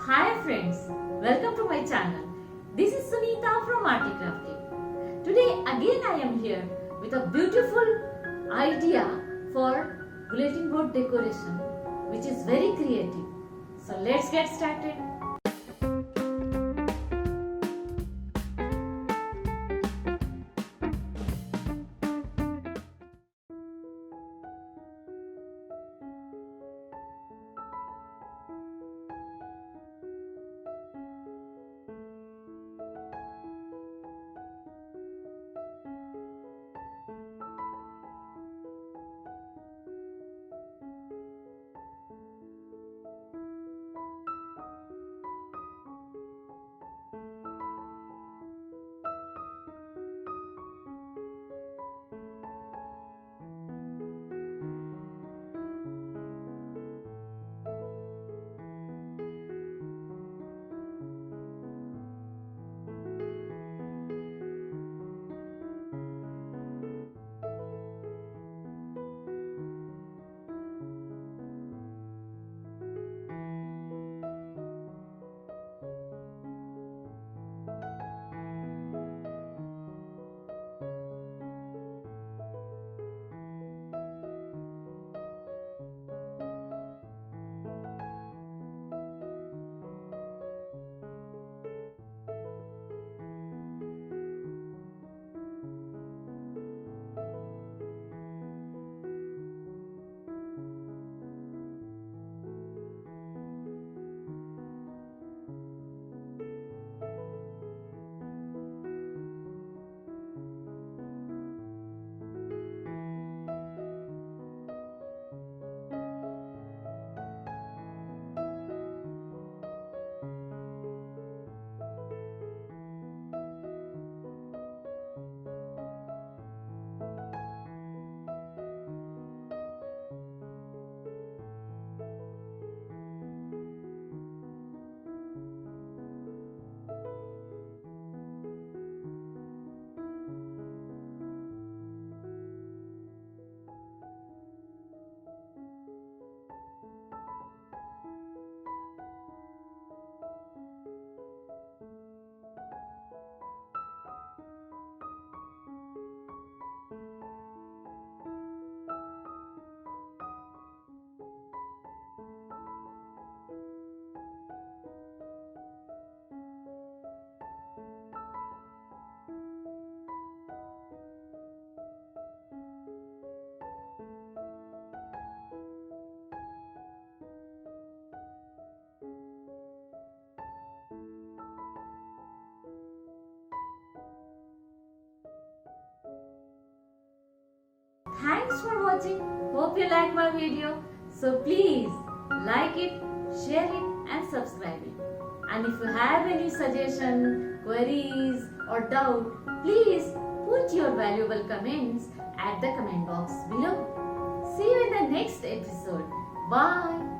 Hi friends, welcome to my channel. This is Sunita from ARTY KRAFTY. Today again I am here with a beautiful idea for bulletin board decoration which is very creative. So let's get started. Thanks for watching. Hope you like my video. So please like it, share it and subscribe it. And if you have any suggestion, queries or doubt, please put your valuable comments at the comment box below. See you in the next episode. Bye.